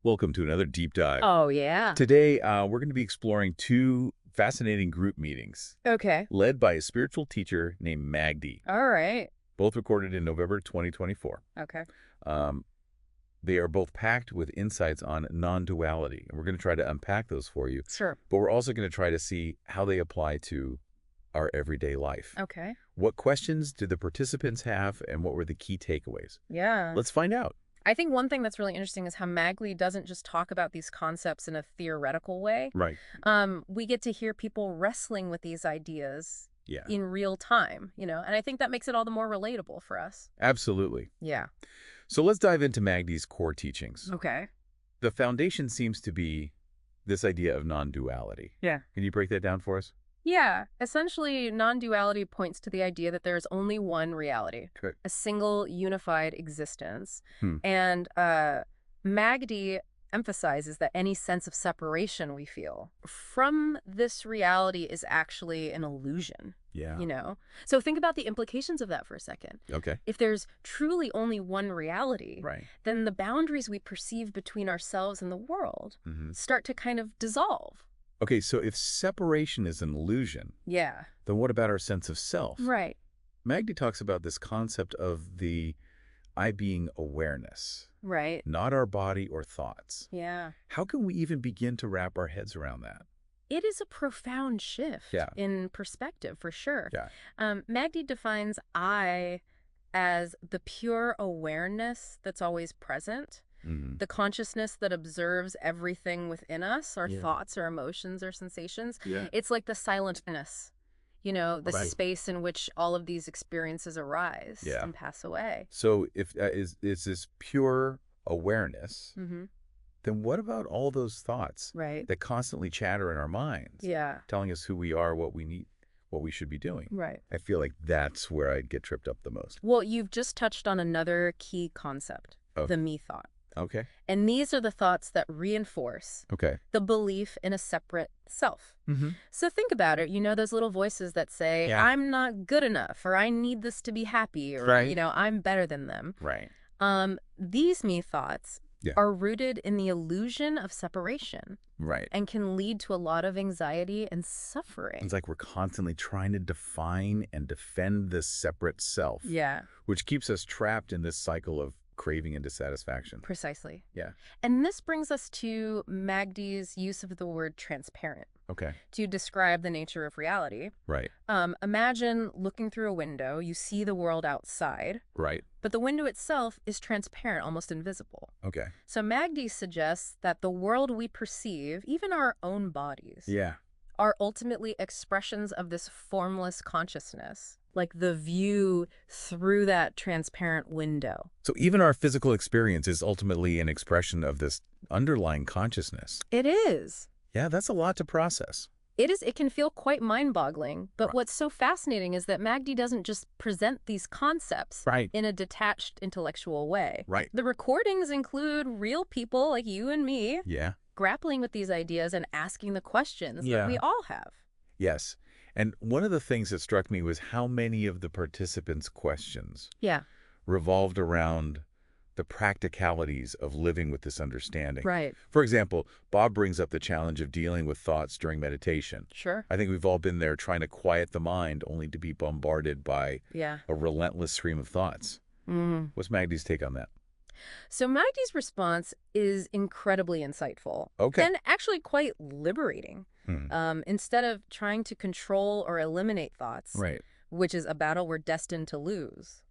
Welcome to another deep dive. Oh, yeah. Today, we're going to be exploring two fascinating group meetings Okay. led by a spiritual teacher named Magdi, All right. both recorded in November 2024. Okay. Um, they are both packed with insights on non-duality, and we're going to try to unpack those for you. Sure. But we're also going to try to see how they apply to our everyday life. Okay. What questions did the participants have, and what were the key takeaways? Yeah. Let's find out. I think one thing that's really interesting is how Magli doesn't just talk about these concepts in a theoretical way. Right. We get to hear people wrestling with these ideas Yeah. in real time, and I think that makes it all the more relatable for us. Absolutely. Yeah. So let's dive into Magdi's core teachings. Okay. The foundation seems to be this idea of non-duality. Yeah. Can you break that down for us? Yeah. Essentially, non-duality points to the idea that there is only one reality. Correct. A single unified existence. Hmm. And Magdi emphasizes that any sense of separation we feel from this reality is actually an illusion, Yeah. So think about the implications of that for a second. Okay. If there's truly only one reality, Right. then the boundaries we perceive between ourselves and the world Mm-hmm. start to kind of dissolve. Okay, so if separation is an illusion, Yeah. then what about our sense of self? Right. Magdi talks about this concept of the I being awareness, Right. not our body or thoughts. Yeah. How can we even begin to wrap our heads around that? It is a profound shift in perspective, for sure. Yeah. Magdi defines I as the pure awareness that's always present, Mm-hmm. the consciousness that observes everything within us, our Yeah. thoughts, our emotions, our sensations. Yeah. It's like the silentness, the Right. space in which all of these experiences arise Yeah. and pass away. So if is this pure awareness, Mm-hmm. then what about all those thoughts Right. that constantly chatter in our minds, Yeah. telling us who we are, what we need, what we should be doing? Right. I feel like that's where I'd get tripped up the most. Well, you've just touched on another key concept, Oh. the me thought. Okay. And these are the thoughts that reinforce Okay. the belief in a separate self. Mm-hmm. So think about it. Those little voices that say, Yeah. I'm not good enough, or I need this to be happy, or, Right. I'm better than them. Right. These me thoughts Yeah. are rooted in the illusion of separation Right. and can lead to a lot of anxiety and suffering. It's like we're constantly trying to define and defend this separate self, Yeah, which keeps us trapped in this cycle of craving and dissatisfaction. precisely. Yeah. And this brings us to Magdi's use of the word transparent Okay. to describe the nature of reality. Right. Imagine looking through a window, you see the world outside, Right. but the window itself is transparent, almost invisible. Okay. So Magdi suggests that the world we perceive, even our own bodies, Yeah. are ultimately expressions of this formless consciousness, like the view through that transparent window. So even our physical experience is ultimately an expression of this underlying consciousness. It is. Yeah, that's a lot to process. It can feel quite mind-boggling, but Right. what's so fascinating is that Magdi doesn't just present these concepts Right. in a detached intellectual way. Right. The recordings include real people like you and me Yeah. grappling with these ideas and asking the questions Yeah. that we all have. Yes. And one of the things that struck me was how many of the participants' questions Yeah, revolved around the practicalities of living with this understanding. right. For example, Bob brings up the challenge of dealing with thoughts during meditation. Sure. I think we've all been there trying to quiet the mind only to be bombarded by Yeah. a relentless stream of thoughts. Mm. What's Magdi's take on that? So Magdi's response is incredibly insightful. Okay. And actually quite liberating. Instead of trying to control or eliminate thoughts, Right. which is a battle we're destined to lose,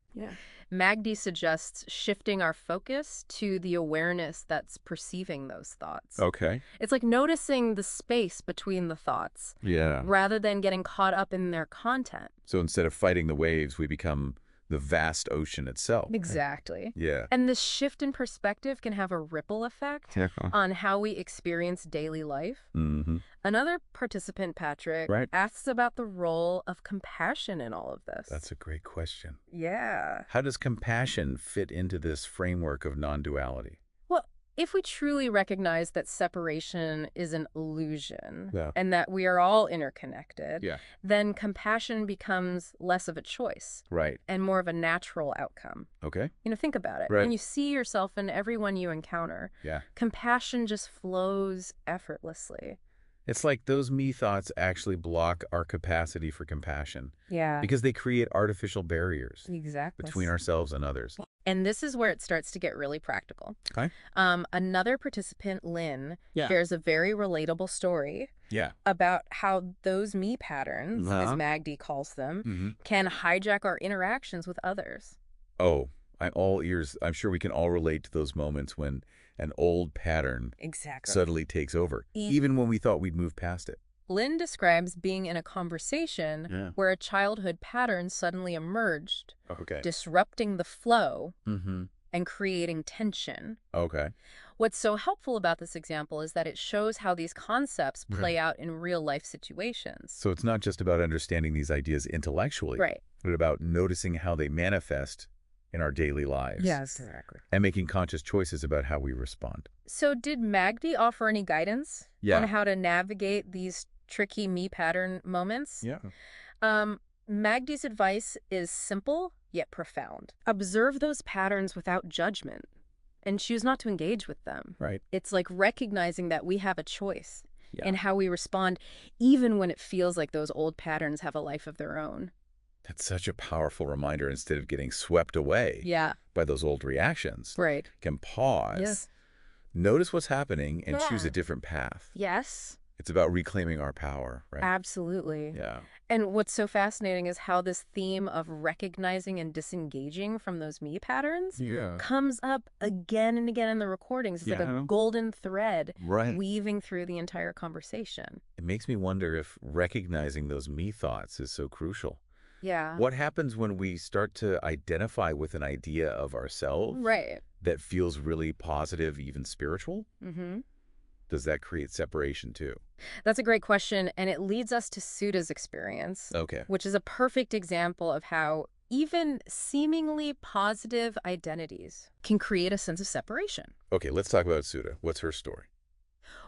Magdi suggests shifting our focus to the awareness that's perceiving those thoughts. Okay. It's like noticing the space between the thoughts Yeah. rather than getting caught up in their content. So instead of fighting the waves, we become the vast ocean itself. Exactly. Yeah. And this shift in perspective can have a ripple effect on how we experience daily life. Mm-hmm. Another participant, Patrick, Right. asks about the role of compassion in all of this. That's a great question. Yeah. How does compassion fit into this framework of non-duality? Well, If we truly recognize that separation is an illusion Yeah. and that we are all interconnected, Yeah. then compassion becomes less of a choice Right. and more of a natural outcome. Okay. Think about it. Right. When you see yourself in everyone you encounter, Yeah. compassion just flows effortlessly. It's like those me thoughts actually block our capacity for compassion Yeah, because they create artificial barriers exactly. between ourselves and others. And this is where it starts to get really practical. Okay. Another participant, Lynn, Yeah. shares a very relatable story Yeah. about how those me patterns, as Uh-huh. Magdi calls them, Mm-hmm. can hijack our interactions with others. Oh, I'm all ears. I'm sure we can all relate to those moments when an old pattern Exactly. suddenly takes over, even when we thought we'd moved past it. Lynn describes being in a conversation Yeah. where a childhood pattern suddenly emerged, Okay. disrupting the flow Mm-hmm. and creating tension. Okay. What's so helpful about this example is that it shows how these concepts play Right. out in real-life situations. So it's not just about understanding these ideas intellectually, Right. but about noticing how they manifest in our daily lives. Exactly. And making conscious choices about how we respond. So did Magdi offer any guidance Yeah. on how to navigate these tricky me pattern moments? Yeah. Magdi's advice is simple yet profound. Observe those patterns without judgment and choose not to engage with them. Right. It's like recognizing that we have a choice Yeah. in how we respond, even when it feels like those old patterns have a life of their own. That's such a powerful reminder. Instead of getting swept away Yeah, by those old reactions, right. can pause, Yes. notice what's happening, and choose Yeah. a different path. Yes, It's about reclaiming our power, right? absolutely. Yeah. And what's so fascinating is how this theme of recognizing and disengaging from those me patterns Yeah. comes up again and again in the recordings. It's like Yeah. a golden thread Right. weaving through the entire conversation. It makes me wonder if recognizing those me thoughts is so crucial. Yeah. What happens when we start to identify with an idea of ourselves Right. that feels really positive, even spiritual? Mm-hmm. Does that create separation too? That's a great question, and it leads us to Sudha's experience, Okay. which is a perfect example of how even seemingly positive identities can create a sense of separation. Okay, let's talk about Sudha. What's her story?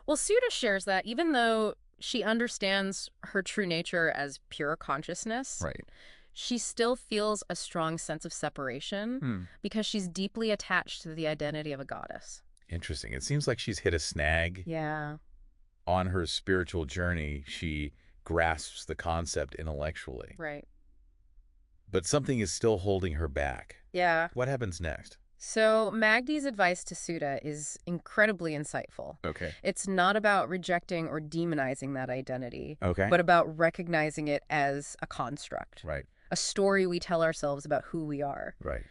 Well, Sudha shares that even though she understands her true nature as pure consciousness, Right. she still feels a strong sense of separation because she's deeply attached to the identity of a goddess. Interesting. It seems like she's hit a snag. Yeah. On her spiritual journey. She grasps the concept intellectually, Right. but something is still holding her back. Yeah. What happens next? So Magdi's advice to Sudha is incredibly insightful. Okay. It's not about rejecting or demonizing that identity, Okay. but about recognizing it as a construct, Right. a story we tell ourselves about who we are. Right.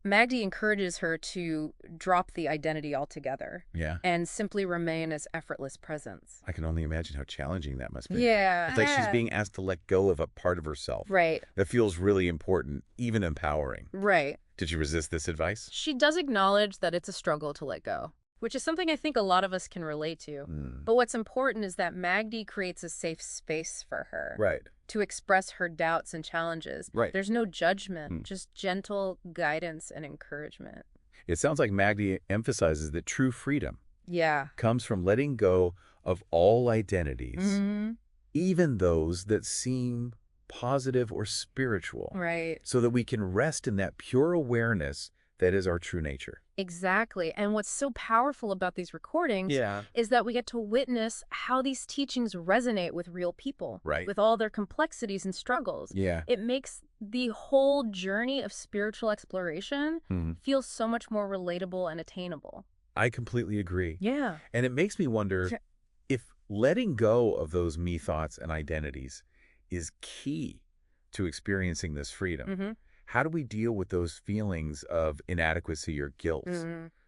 Magdi encourages her to drop the identity altogether Yeah. and simply remain as effortless presence. I can only imagine how challenging that must be. Yeah. It's like she's being asked to let go of a part of herself. Right. That feels really important, even empowering. Right. Did you resist this advice? She does acknowledge that it's a struggle to let go, which is something I think a lot of us can relate to. But what's important is that Magdi creates a safe space for her Right. to express her doubts and challenges. Right. There's no judgment, just gentle guidance and encouragement. It sounds like Magdi emphasizes that true freedom Yeah. comes from letting go of all identities, Mm-hmm. even those that seem positive or spiritual, Right. so that we can rest in that pure awareness that is our true nature. Exactly. And what's so powerful about these recordings Yeah. is that we get to witness how these teachings resonate with real people, Right. with all their complexities and struggles. Yeah. It makes the whole journey of spiritual exploration feel so much more relatable and attainable. I completely agree. Yeah. And it makes me wonder if letting go of those me thoughts and identities is key to experiencing this freedom. Mm-hmm. How do we deal with those feelings of inadequacy or guilt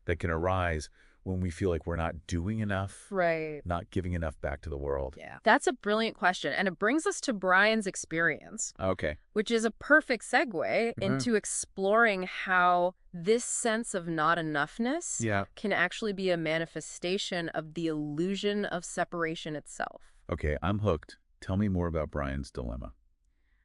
that can arise when we feel like we're not doing enough, Right. not giving enough back to the world? Yeah. That's a brilliant question. And it brings us to Brian's experience, Okay. which is a perfect segue into exploring how this sense of not enoughness Yeah. can actually be a manifestation of the illusion of separation itself. Okay, I'm hooked. Tell me more about Brian's dilemma.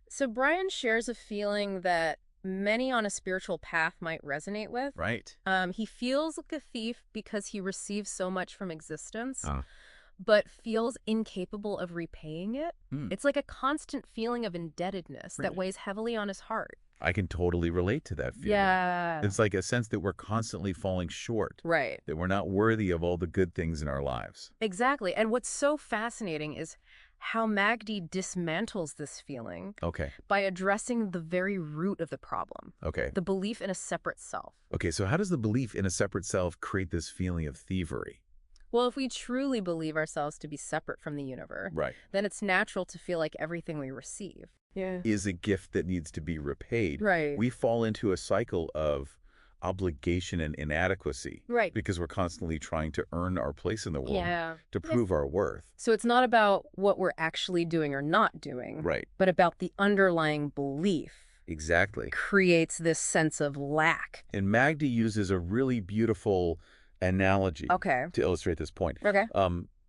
So Brian shares a feeling that many on a spiritual path might resonate with. Right. He feels like a thief because he receives so much from existence, Uh, but feels incapable of repaying it. hmm. It's like a constant feeling of indebtedness that Really? weighs heavily on his heart. I can totally relate to that feeling. Yeah. It's like a sense that we're constantly falling short, Right. that we're not worthy of all the good things in our lives. Exactly. And what's so fascinating is how Magdi dismantles this feeling Okay. by addressing the very root of the problem, Okay. the belief in a separate self. Okay, so how does the belief in a separate self create this feeling of thievery? Well, if we truly believe ourselves to be separate from the universe, Right. then it's natural to feel like everything we receive. Yeah. Is a gift that needs to be repaid. Right. We fall into a cycle of obligation and inadequacy Right. because we're constantly trying to earn our place in the world Yeah. to prove our worth. So it's not about what we're actually doing or not doing, Right. but about the underlying belief Exactly. creates this sense of lack. And Magdi uses a really beautiful analogy Okay. to illustrate this point. Okay.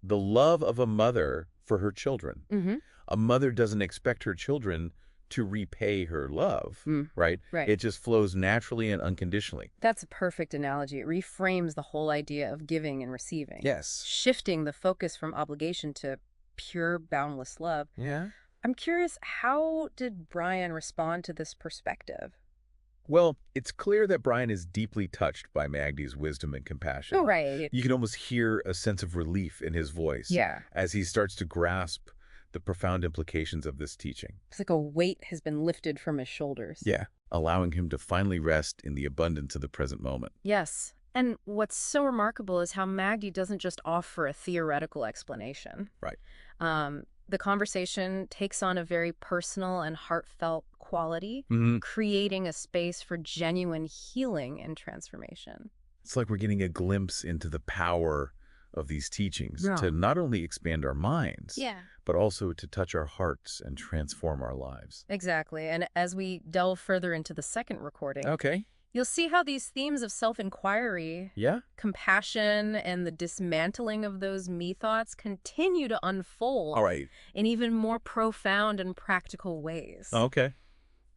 The love of a mother for her children. Mm-hmm. A mother doesn't expect her children to repay her love, right? Right. It just flows naturally and unconditionally. That's a perfect analogy. It reframes the whole idea of giving and receiving. Yes. Shifting the focus from obligation to pure, boundless love. Yeah. I'm curious, how did Brian respond to this perspective? Well, it's clear that Brian is deeply touched by Magdi's wisdom and compassion. Oh, right. You can almost hear a sense of relief in his voice Yeah. as he starts to grasp the profound implications of this teaching. It's like a weight has been lifted from his shoulders. Yeah. Allowing him to finally rest in the abundance of the present moment. Yes. And what's so remarkable is how Magdi doesn't just offer a theoretical explanation. Right. The conversation takes on a very personal and heartfelt quality, creating a space for genuine healing and transformation. It's like we're getting a glimpse into the power of these teachings Yeah. to not only expand our minds, Yeah. but also to touch our hearts and transform our lives. Exactly. And as we delve further into the second recording, Okay. you'll see how these themes of self-inquiry, Yeah. compassion, and the dismantling of those me thoughts continue to unfold All right. in even more profound and practical ways. Okay.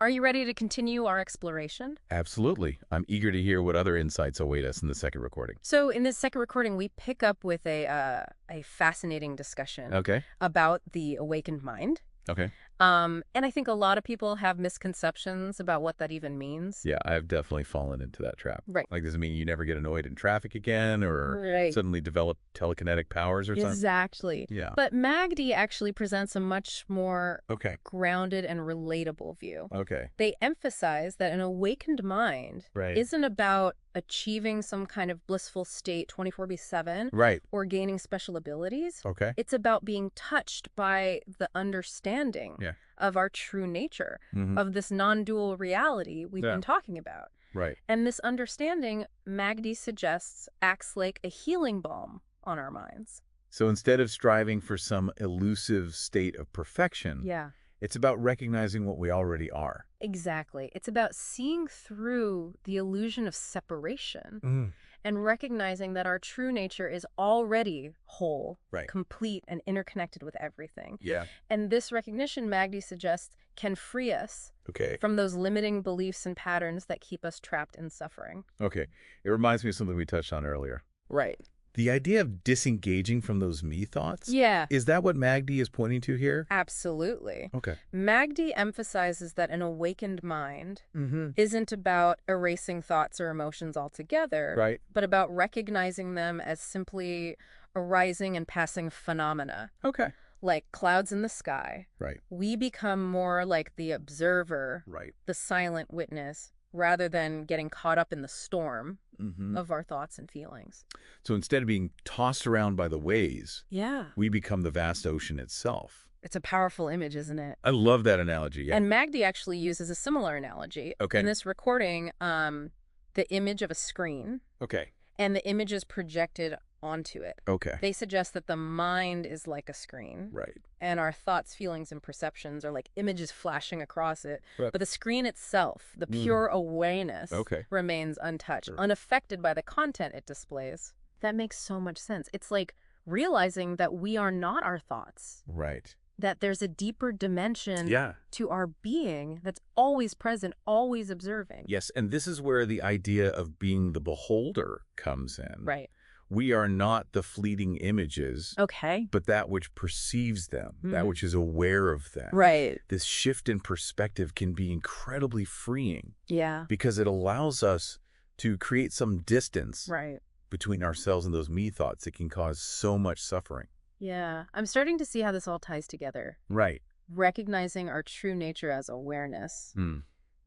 Are you ready to continue our exploration? Absolutely. I'm eager to hear what other insights await us in the second recording. So in this second recording, we pick up with a fascinating discussion Okay. about the awakened mind. Okay. And I think a lot of people have misconceptions about what that even means. Yeah, I've definitely fallen into that trap. Right. Like, does it mean you never get annoyed in traffic again or Right. suddenly develop telekinetic powers or something? Exactly. Yeah. But Magdi actually presents a much more Okay. grounded and relatable view. Okay. They emphasize that an awakened mind Right. isn't about achieving some kind of blissful state 24/7 Right. or gaining special abilities. Okay. It's about being touched by the understanding Yeah. of our true nature, Mhm. of this non-dual reality we've Yeah. been talking about. Right. And this understanding, Magdi suggests, acts like a healing balm on our minds. So instead of striving for some elusive state of perfection, Yeah, it's about recognizing what we already are. exactly. It's about seeing through the illusion of separation and recognizing that our true nature is already whole, Right. complete, and interconnected with everything. Yeah. And this recognition, Magdi suggests, can free us Okay. from those limiting beliefs and patterns that keep us trapped in suffering. Okay. It reminds me of something we touched on earlier. Right. The idea of disengaging from those me thoughts? Yeah, Is that what Magdi is pointing to here? absolutely. Okay. Magdi emphasizes that an awakened mind Mm-hmm. isn't about erasing thoughts or emotions altogether, Right. but about recognizing them as simply arising and passing phenomena, Okay. like clouds in the sky. Right. We become more like the observer, Right. the silent witness, rather than getting caught up in the storm Mm-hmm. of our thoughts and feelings. So instead of being tossed around by the waves, Yeah. we become the vast ocean itself. It's a powerful image, isn't it? I love that analogy. Yeah. And Magdi actually uses a similar analogy. Okay. In this recording, the image of a screen, Okay. and the image is projected onto it. Okay. They suggest that the mind is like a screen, Right. and our thoughts, feelings, and perceptions are like images flashing across it. Right. But the screen itself, the pure awareness, Okay. remains untouched, Sure. unaffected by the content it displays. That makes so much sense. It's like realizing that we are not our thoughts. Right. that there's a deeper dimension Yeah. to our being that's always present, always observing. Yes, and this is where the idea of being the beholder comes in. Right. We are not the fleeting images, Okay. but that which perceives them, that which is aware of them. Right. This shift in perspective can be incredibly freeing Yeah. because it allows us to create some distance Right. between ourselves and those me thoughts that can cause so much suffering. Yeah. I'm starting to see how this all ties together. Right. Recognizing our true nature as awareness,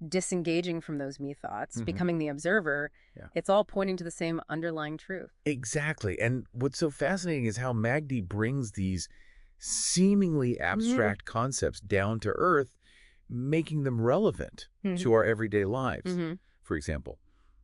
disengaging from those me thoughts, becoming the observer, it's all pointing to the same underlying truth. Exactly. And what's so fascinating is how Magdi brings these seemingly abstract concepts down to earth, making them relevant to our everyday lives. For example,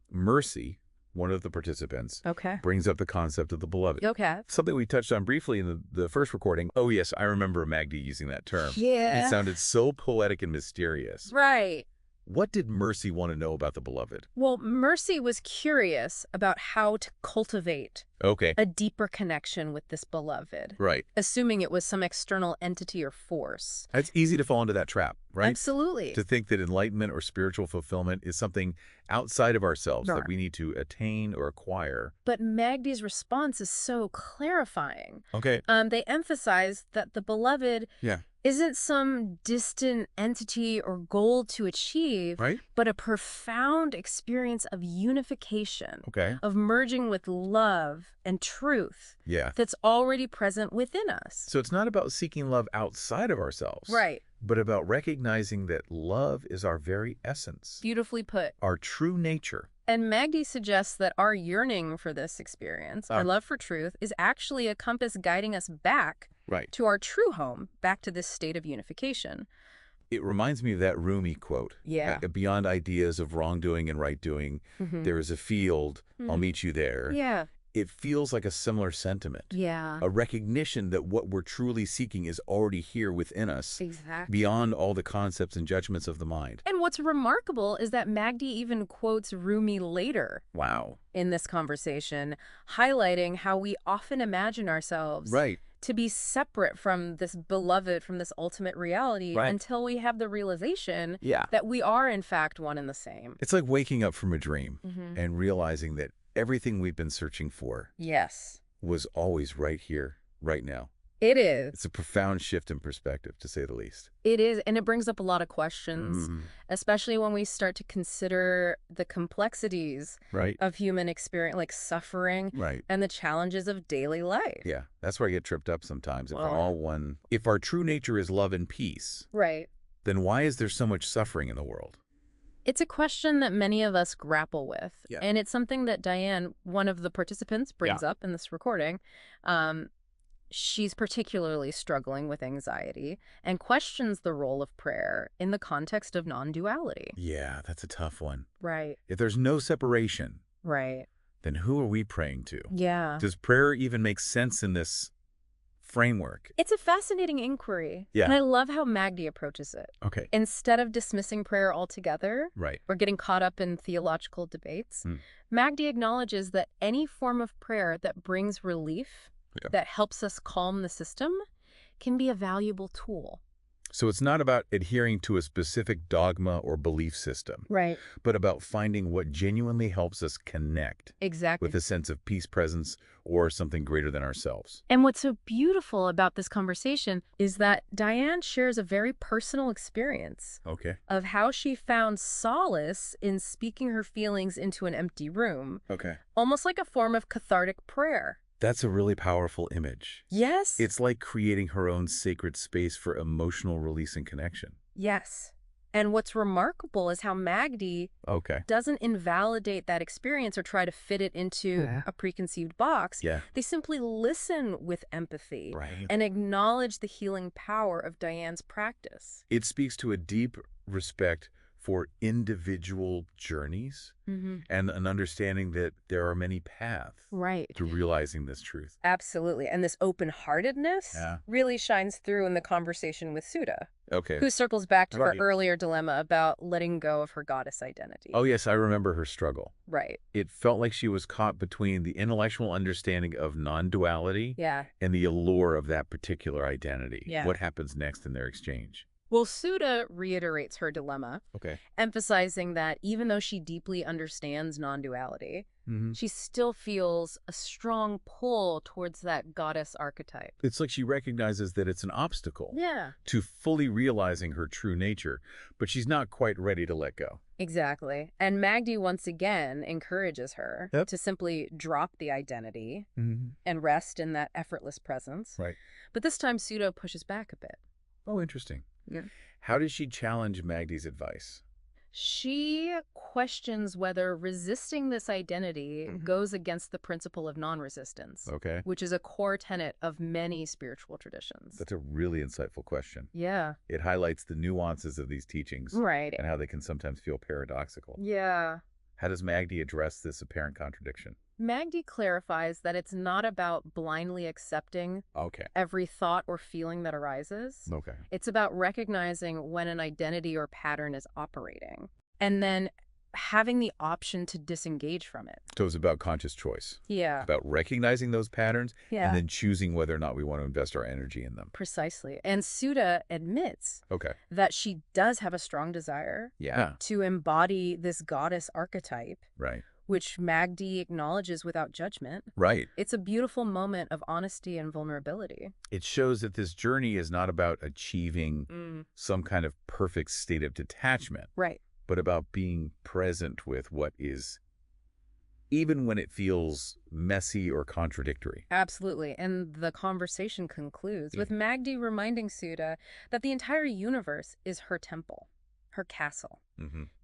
Mercy, one of the participants, brings up the concept of the beloved. Okay. Something we touched on briefly in the first recording. Oh, yes, I remember Magdi using that term. Yeah. It sounded so poetic and mysterious. Right. What did Mercy want to know about the beloved? Well, Mercy was curious about how to cultivate a deeper connection with this beloved. Right. Assuming it was some external entity or force. It's easy to fall into that trap, right? Absolutely. To think that enlightenment or spiritual fulfillment is something outside of ourselves that we need to attain or acquire. But Magdi's response is so clarifying. Okay. They emphasize that the beloved isn't some distant entity or goal to achieve, but a profound experience of unification, of merging with love and truth that's already present within us. So it's not about seeking love outside of ourselves, but about recognizing that love is our very essence. Beautifully put. Our true nature. And Magdi suggests that our yearning for this experience, our love for truth, is actually a compass guiding us back to our true home, back to this state of unification. It reminds me of that Rumi quote. Yeah. Beyond ideas of wrongdoing and right doing, there is a field, I'll meet you there. Yeah. It feels like a similar sentiment. Yeah. A recognition that what we're truly seeking is already here within us. Exactly. Beyond all the concepts and judgments of the mind. And what's remarkable is that Magdi even quotes Rumi later. Wow. In this conversation, highlighting how we often imagine ourselves to be separate from this beloved, from this ultimate reality, until we have the realization that we are, in fact, one and the same. It's like waking up from a dream and realizing that everything we've been searching for was always right here, right now. It is. It's a profound shift in perspective, to say the least. It is, and it brings up a lot of questions, especially when we start to consider the complexities of human experience, like suffering and the challenges of daily life. Yeah, that's where I get tripped up sometimes. If we're all one, if our true nature is love and peace, then why is there so much suffering in the world? It's a question that many of us grapple with, and it's something that Diane, one of the participants, brings up in this recording. She's particularly struggling with anxiety and questions the role of prayer in the context of non-duality. Yeah, that's a tough one. Right. If there's no separation, then who are we praying to? Yeah. Does prayer even make sense in this framework? It's a fascinating inquiry. Yeah. And I love how Magdi approaches it. Okay. Instead of dismissing prayer altogether or getting caught up in theological debates, Magdi acknowledges that any form of prayer that brings relief, that helps us calm the system, can be a valuable tool. So it's not about adhering to a specific dogma or belief system, but about finding what genuinely helps us connect with a sense of peace, presence, or something greater than ourselves. And what's so beautiful about this conversation is that Diane shares a very personal experience of how she found solace in speaking her feelings into an empty room, almost like a form of cathartic prayer. That's a really powerful image. Yes. It's like creating her own sacred space for emotional release and connection. Yes. And what's remarkable is how Magdi doesn't invalidate that experience or try to fit it into a preconceived box. They simply listen with empathy and acknowledge the healing power of Diane's practice. It speaks to a deep respect for individual journeys and an understanding that there are many paths to realizing this truth. Absolutely. And this open-heartedness really shines through in the conversation with Suda, who circles back to her earlier dilemma about letting go of her goddess identity. Oh, yes, I remember her struggle. Right. It felt like she was caught between the intellectual understanding of non-duality and the allure of that particular identity. Yeah. What happens next in their exchange? Well, Suda reiterates her dilemma, emphasizing that even though she deeply understands non-duality, she still feels a strong pull towards that goddess archetype. It's like she recognizes that it's an obstacle to fully realizing her true nature, but she's not quite ready to let go. Exactly. And Magdi once again encourages her to simply drop the identity and rest in that effortless presence. Right. But this time, Suda pushes back a bit. Oh, interesting. Yeah. How does she challenge Magdi's advice? She questions whether resisting this identity goes against the principle of non-resistance, which is a core tenet of many spiritual traditions. That's a really insightful question. Yeah. It highlights the nuances of these teachings and how they can sometimes feel paradoxical. Yeah. How does Magdi address this apparent contradiction? Magdi clarifies that it's not about blindly accepting every thought or feeling that arises. It's about recognizing when an identity or pattern is operating, and then having the option to disengage from it. So it's about conscious choice. Yeah. About recognizing those patterns and then choosing whether or not we want to invest our energy in them. Precisely. And Suda admits that she does have a strong desire to embody this goddess archetype. Right. Which Magdi acknowledges without judgment. Right. It's a beautiful moment of honesty and vulnerability. It shows that this journey is not about achieving some kind of perfect state of detachment. Right. But about being present with what is, even when it feels messy or contradictory. Absolutely. And the conversation concludes with Magdi reminding Suda that the entire universe is her temple, her castle,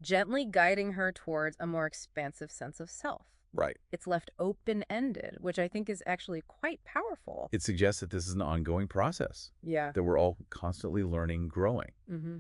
gently guiding her towards a more expansive sense of self. Right. It's left open-ended, which I think is actually quite powerful. It suggests that this is an ongoing process. Yeah. That we're all constantly learning, growing,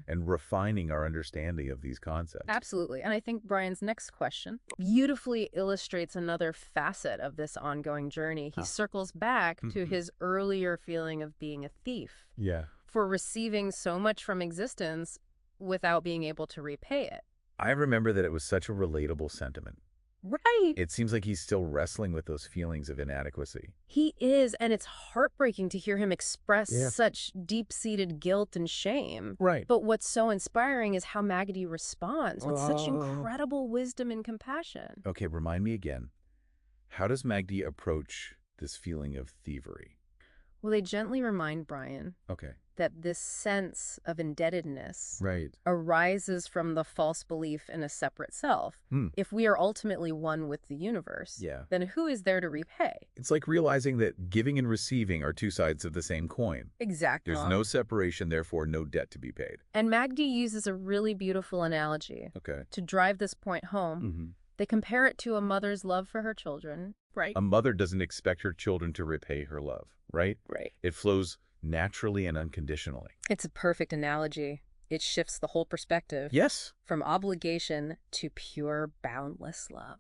and refining our understanding of these concepts. Absolutely. And I think Brian's next question beautifully illustrates another facet of this ongoing journey. He circles back to his earlier feeling of being a thief. Yeah. For receiving so much from existence without being able to repay it. I remember that it was such a relatable sentiment. Right. It seems like he's still wrestling with those feelings of inadequacy. He is, and it's heartbreaking to hear him express such deep-seated guilt and shame. Right. But what's so inspiring is how Magdi responds with such incredible wisdom and compassion. Okay, remind me again. How does Magdi approach this feeling of thievery? Well, they gently remind Brian that this sense of indebtedness arises from the false belief in a separate self. If we are ultimately one with the universe, then who is there to repay? It's like realizing that giving and receiving are two sides of the same coin. Exactly. There's no separation, therefore no debt to be paid. And Magdi uses a really beautiful analogy to drive this point home. They compare it to a mother's love for her children. Right. A mother doesn't expect her children to repay her love, right? Right. It flows naturally and unconditionally. It's a perfect analogy. It shifts the whole perspective. Yes. From obligation to pure, boundless love.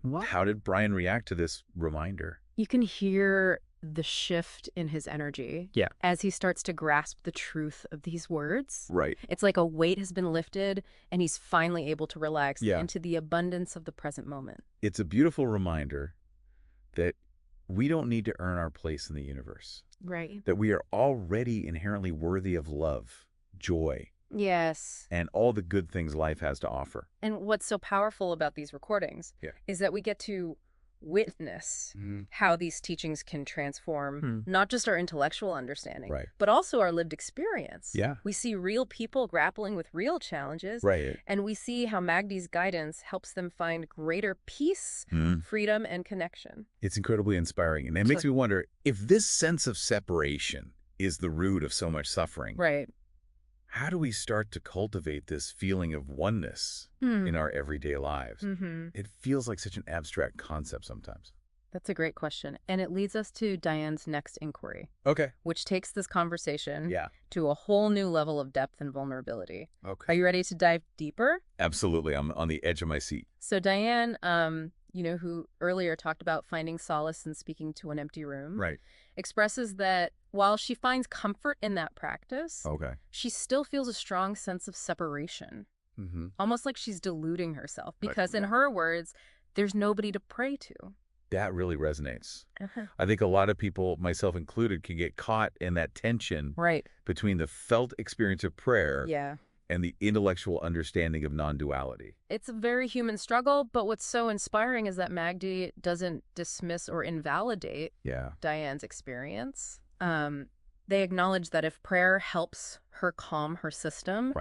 What? How did Brian react to this reminder? You can hear the shift in his energy as he starts to grasp the truth of these words. Right. It's like a weight has been lifted and he's finally able to relax into the abundance of the present moment. It's a beautiful reminder that we don't need to earn our place in the universe. Right. That we are already inherently worthy of love, joy. Yes. And all the good things life has to offer. And what's so powerful about these recordings is that we get to witness how these teachings can transform not just our intellectual understanding, but also our lived experience. Yeah. We see real people grappling with real challenges, and we see how Magdi's guidance helps them find greater peace, freedom, and connection. It's incredibly inspiring. And it makes me wonder, if this sense of separation is the root of so much suffering, how do we start to cultivate this feeling of oneness in our everyday lives? It feels like such an abstract concept sometimes. That's a great question. And it leads us to Diane's next inquiry. Okay. Which takes this conversation to a whole new level of depth and vulnerability. Okay. Are you ready to dive deeper? Absolutely. I'm on the edge of my seat. So Diane, who earlier talked about finding solace in speaking to an empty room, expresses that while she finds comfort in that practice, she still feels a strong sense of separation. Almost like she's deluding herself because, in her words, there's nobody to pray to. That really resonates. I think a lot of people, myself included, can get caught in that tension between the felt experience of prayer and the intellectual understanding of non-duality. It's a very human struggle, but what's so inspiring is that Magdi doesn't dismiss or invalidate Diane's experience. They acknowledge that if prayer helps her calm her system,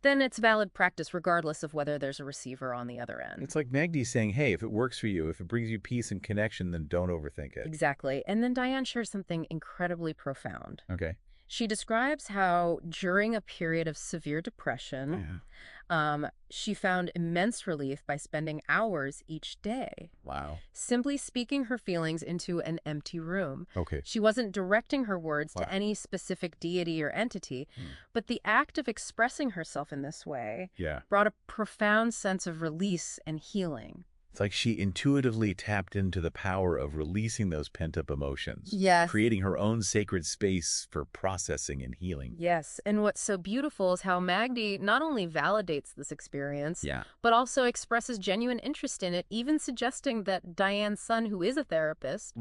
then it's valid practice regardless of whether there's a receiver on the other end. It's like Magdi saying, hey, if it works for you, if it brings you peace and connection, then don't overthink it. Exactly. And then Diane shares something incredibly profound. Okay. She describes how during a period of severe depression, she found immense relief by spending hours each day. Wow. Simply speaking her feelings into an empty room. Okay. She wasn't directing her words to any specific deity or entity, but the act of expressing herself in this way brought a profound sense of release and healing. It's like she intuitively tapped into the power of releasing those pent-up emotions. Yes. Creating her own sacred space for processing and healing. Yes. And what's so beautiful is how Magdi not only validates this experience, but also expresses genuine interest in it, even suggesting that Diane's son, who is a therapist,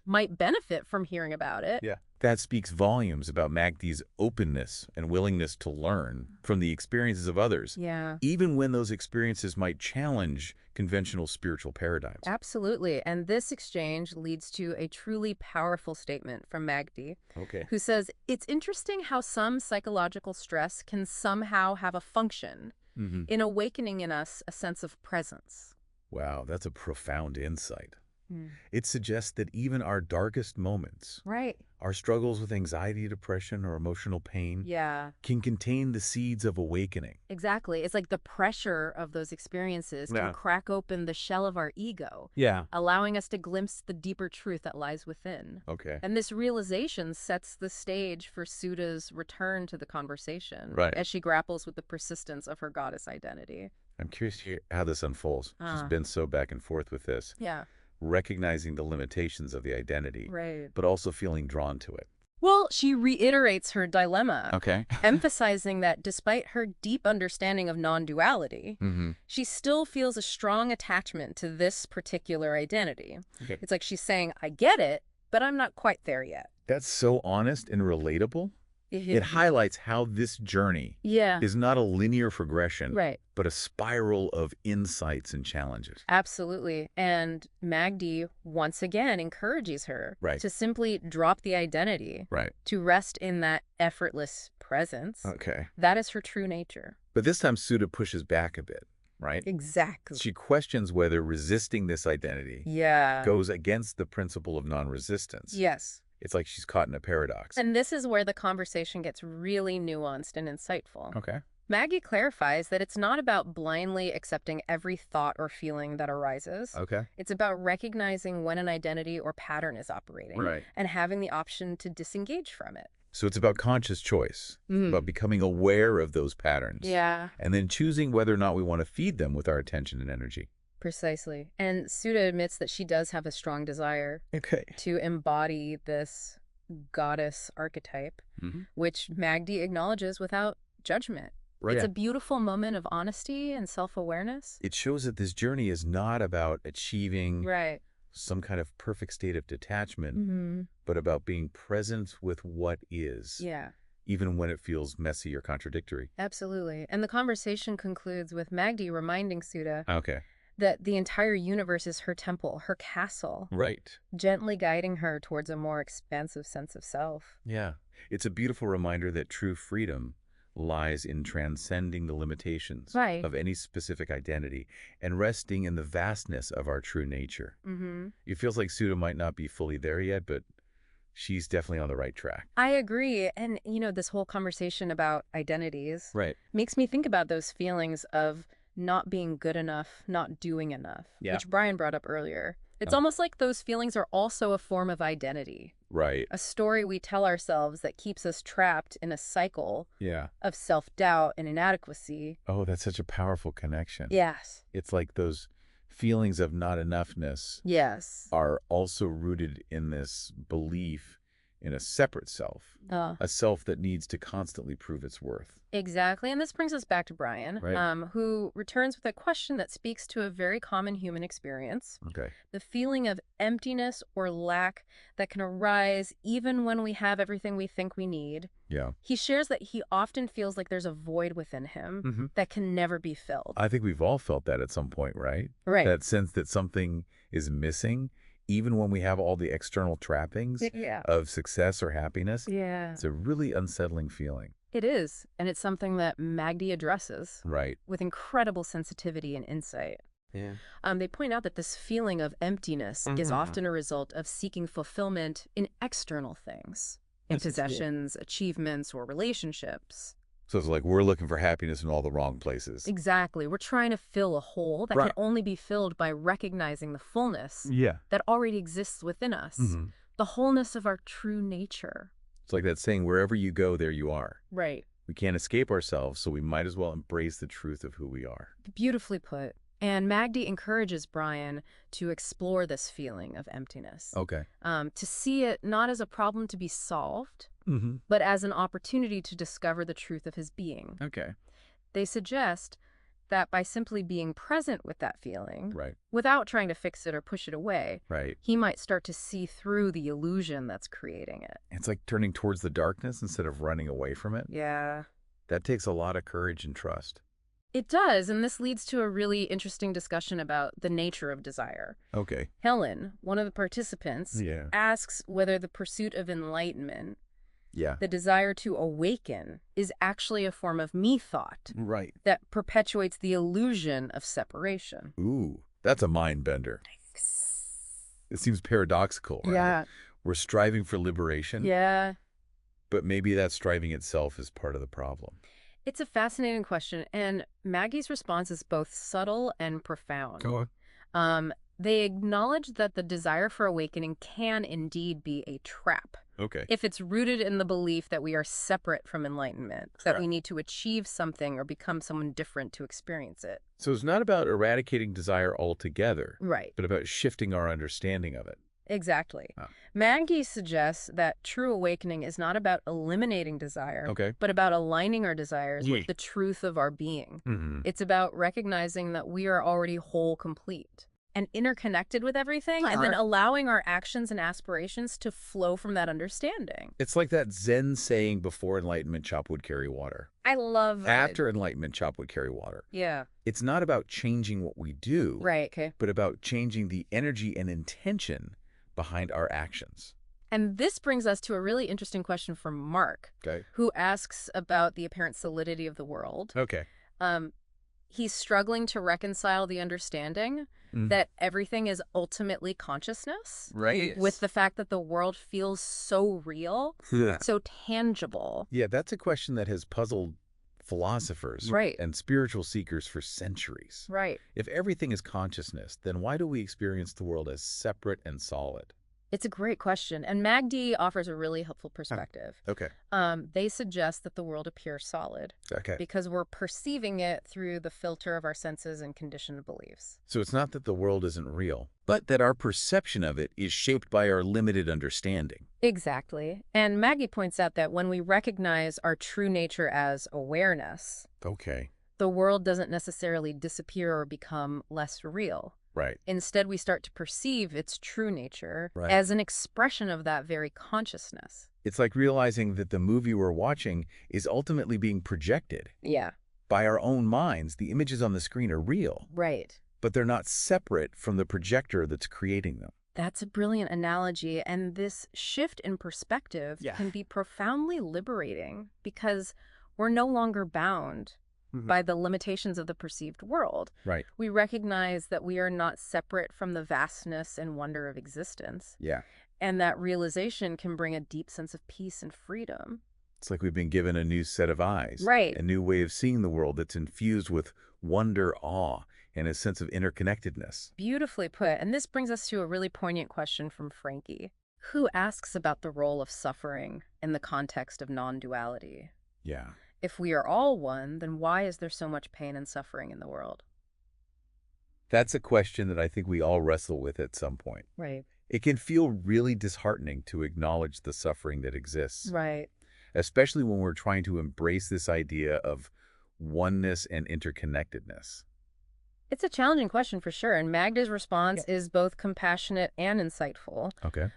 might benefit from hearing about it. Yeah. That speaks volumes about Magdi's openness and willingness to learn from the experiences of others. Yeah. Even when those experiences might challenge conventional spiritual paradigms. Absolutely. And this exchange leads to a truly powerful statement from Magdi, who says, it's interesting how some psychological stress can somehow have a function in awakening in us a sense of presence. Wow, that's a profound insight. It suggests that even our darkest moments, our struggles with anxiety, depression, or emotional pain, can contain the seeds of awakening. Exactly. It's like the pressure of those experiences can crack open the shell of our ego, allowing us to glimpse the deeper truth that lies within. And this realization sets the stage for Sudha's return to the conversation as she grapples with the persistence of her goddess identity. I'm curious to hear how this unfolds. She's been so back and forth with this. Recognizing the limitations of the identity, but also feeling drawn to it. Well, she reiterates her dilemma, emphasizing that despite her deep understanding of non-duality, she still feels a strong attachment to this particular identity. It's like she's saying, I get it, but I'm not quite there yet. That's so honest and relatable. It highlights how this journey is not a linear progression, but a spiral of insights and challenges. Absolutely. And Magdi once again encourages her to simply drop the identity, to rest in that effortless presence. That is her true nature. But this time Sudha pushes back a bit. Exactly. She questions whether resisting this identity goes against the principle of non-resistance. It's like she's caught in a paradox. And this is where the conversation gets really nuanced and insightful. Maggie clarifies that it's not about blindly accepting every thought or feeling that arises. It's about recognizing when an identity or pattern is operating and having the option to disengage from it. So it's about conscious choice, about becoming aware of those patterns. And then choosing whether or not we want to feed them with our attention and energy. Precisely. And Sudha admits that she does have a strong desire to embody this goddess archetype, which Magdi acknowledges without judgment. It's a beautiful moment of honesty and self-awareness. It shows that this journey is not about achieving some kind of perfect state of detachment, but about being present with what is. Even when it feels messy or contradictory. Absolutely. And the conversation concludes with Magdi reminding Sudha that the entire universe is her temple, her castle. Gently guiding her towards a more expansive sense of self. It's a beautiful reminder that true freedom lies in transcending the limitations of any specific identity and resting in the vastness of our true nature. It feels like Sudha might not be fully there yet, but she's definitely on the right track. I agree. And, this whole conversation about identities makes me think about those feelings of not being good enough, not doing enough, which Brian brought up earlier. It's almost like those feelings are also a form of identity. Right. A story we tell ourselves that keeps us trapped in a cycle of self-doubt and inadequacy. Oh, that's such a powerful connection. Yes. It's like those feelings of not enoughness are also rooted in this belief in a separate self, a self that needs to constantly prove its worth. Exactly. And this brings us back to Brian, who returns with a question that speaks to a very common human experience. Okay. The feeling of emptiness or lack that can arise even when we have everything we think we need. Yeah. He shares that he often feels like there's a void within him that can never be filled. I think we've all felt that at some point, right? Right. That sense that something is missing, even when we have all the external trappings of success or happiness. Yeah. It's a really unsettling feeling. It is, and it's something that Magdi addresses with incredible sensitivity and insight. Yeah. They point out that this feeling of emptiness is often a result of seeking fulfillment in external things, in possessions, achievements, or relationships. So it's like we're looking for happiness in all the wrong places. Exactly. We're trying to fill a hole that can only be filled by recognizing the fullness that already exists within us, the wholeness of our true nature. It's like that saying, wherever you go, there you are. Right. We can't escape ourselves, so we might as well embrace the truth of who we are. Beautifully put. And Magdi encourages Brian to explore this feeling of emptiness. Okay. To see it not as a problem to be solved, but as an opportunity to discover the truth of his being. Okay. They suggest that by simply being present with that feeling, right, without trying to fix it or push it away, right, he might start to see through the illusion that's creating it. It's like turning towards the darkness instead of running away from it. Yeah. That takes a lot of courage and trust. It does, and this leads to a really interesting discussion about the nature of desire. Okay. Helen, one of the participants, asks whether the pursuit of enlightenment, the desire to awaken, is actually a form of me thought. Right. That perpetuates the illusion of separation. Ooh, that's a mind bender. It seems paradoxical, right? Yeah. We're striving for liberation. Yeah. But maybe that striving itself is part of the problem. It's a fascinating question, and Maggie's response is both subtle and profound. Go on. They acknowledge that the desire for awakening can indeed be a trap. Okay. If it's rooted in the belief that we are separate from enlightenment, that we need to achieve something or become someone different to experience it. So it's not about eradicating desire altogether. Right. But about shifting our understanding of it. Exactly. Maggie suggests that true awakening is not about eliminating desire, but about aligning our desires with the truth of our being. It's about recognizing that we are already whole, complete, and interconnected with everything, and then allowing our actions and aspirations to flow from that understanding. It's like that Zen saying, before enlightenment, chop wood, carry water. I love that. After enlightenment, chop wood, carry water. Yeah. It's not about changing what we do, but about changing the energy and intention behind our actions. And this brings us to a really interesting question from Mark, who asks about the apparent solidity of the world. He's struggling to reconcile the understanding that everything is ultimately consciousness, with the fact that the world feels so real, so tangible. Yeah, that's a question that has puzzled philosophers and spiritual seekers for centuries. If everything is consciousness, then why do we experience the world as separate and solid? It's a great question, and Magdi offers a really helpful perspective. They suggest that the world appears solid because we're perceiving it through the filter of our senses and conditioned beliefs. So it's not that the world isn't real, but that our perception of it is shaped by our limited understanding. Exactly. And Maggie points out that when we recognize our true nature as awareness, the world doesn't necessarily disappear or become less real. Instead, we start to perceive its true nature as an expression of that very consciousness. It's like realizing that the movie we're watching is ultimately being projected. By our own minds, the images on the screen are real. But they're not separate from the projector that's creating them. That's a brilliant analogy, and this shift in perspective can be profoundly liberating because we're no longer bound by the limitations of the perceived world. We recognize that we are not separate from the vastness and wonder of existence. And that realization can bring a deep sense of peace and freedom. It's like we've been given a new set of eyes. A new way of seeing the world that's infused with wonder, awe, and a sense of interconnectedness. Beautifully put. And this brings us to a really poignant question from Frankie, who asks about the role of suffering in the context of non-duality. Yeah. If we are all one, then why is there so much pain and suffering in the world? That's a question that I think we all wrestle with at some point. Right. It can feel really disheartening to acknowledge the suffering that exists. Right. Especially when we're trying to embrace this idea of oneness and interconnectedness. It's a challenging question for sure, and Magda's response is both compassionate and insightful. Okay.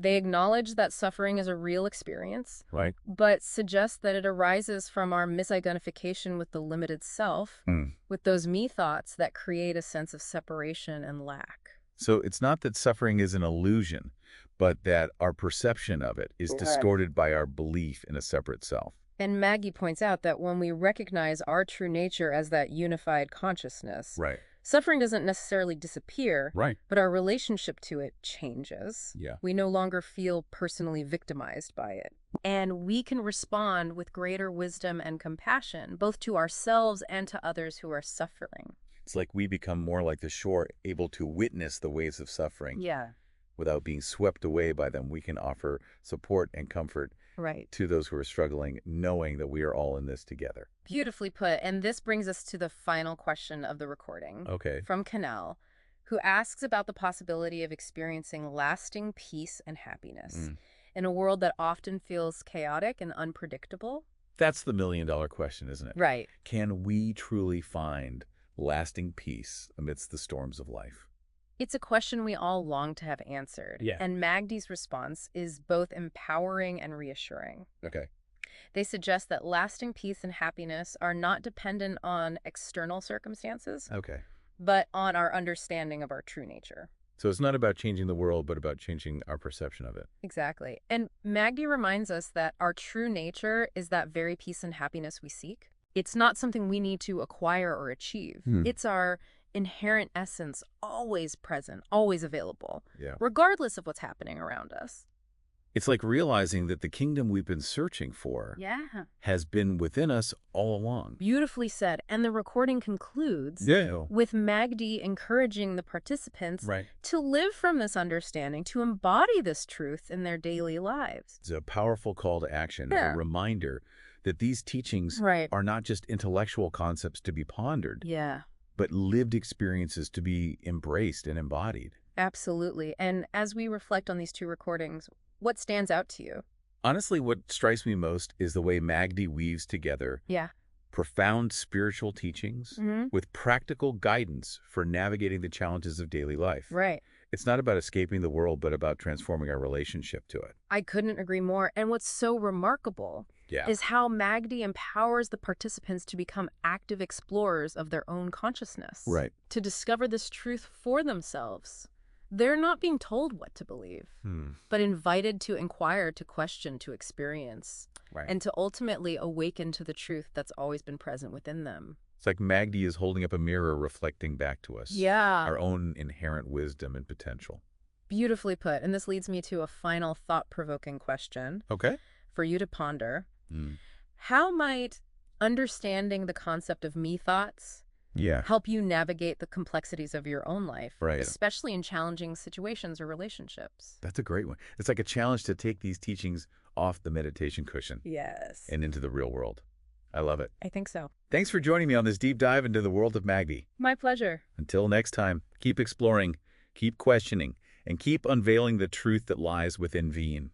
They acknowledge that suffering is a real experience, Right. but suggest that it arises from our misidentification with the limited self, with those me thoughts that create a sense of separation and lack. So it's not that suffering is an illusion, but that our perception of it is distorted by our belief in a separate self. And Maggie points out that when we recognize our true nature as that unified consciousness, Right. suffering doesn't necessarily disappear, Right. but our relationship to it changes. Yeah. We no longer feel personally victimized by it. And we can respond with greater wisdom and compassion, both to ourselves and to others who are suffering. It's like we become more like the shore, able to witness the waves of suffering. Yeah. Without being swept away by them. We can offer support and comfort to those who are struggling, knowing that we are all in this together. Beautifully put. And this brings us to the final question of the recording. Okay. From Canal, who asks about the possibility of experiencing lasting peace and happiness in a world that often feels chaotic and unpredictable. That's the million-dollar question, isn't it? Right. Can we truly find lasting peace amidst the storms of life? It's a question we all long to have answered. Yeah. And Magdi's response is both empowering and reassuring. Okay. They suggest that lasting peace and happiness are not dependent on external circumstances, Okay. but on our understanding of our true nature. So it's not about changing the world, but about changing our perception of it. Exactly. And Magdi reminds us that our true nature is that very peace and happiness we seek. It's not something we need to acquire or achieve. It's our inherent essence, always present, always available, regardless of what's happening around us. It's like realizing that the kingdom we've been searching for has been within us all along. Beautifully said. And the recording concludes with Magdi encouraging the participants to live from this understanding, to embody this truth in their daily lives. It's a powerful call to action, a reminder that these teachings are not just intellectual concepts to be pondered, but lived experiences to be embraced and embodied. Absolutely. And as we reflect on these two recordings, what stands out to you? Honestly, what strikes me most is the way Magdi weaves together profound spiritual teachings with practical guidance for navigating the challenges of daily life. Right. It's not about escaping the world, but about transforming our relationship to it. I couldn't agree more. And what's so remarkable is how Magdi empowers the participants to become active explorers of their own consciousness. Right. To discover this truth for themselves. They're not being told what to believe, but invited to inquire, to question, to experience, and to ultimately awaken to the truth that's always been present within them. It's like Magdi is holding up a mirror reflecting back to us our own inherent wisdom and potential. Beautifully put. And this leads me to a final thought-provoking question for you to ponder. How might understanding the concept of me thoughts help you navigate the complexities of your own life, especially in challenging situations or relationships? That's a great one. It's like a challenge to take these teachings off the meditation cushion and into the real world. I love it. I think so. Thanks for joining me on this deep dive into the world of Magdi. My pleasure. Until next time, keep exploring, keep questioning, and keep unveiling the truth that lies within Veen.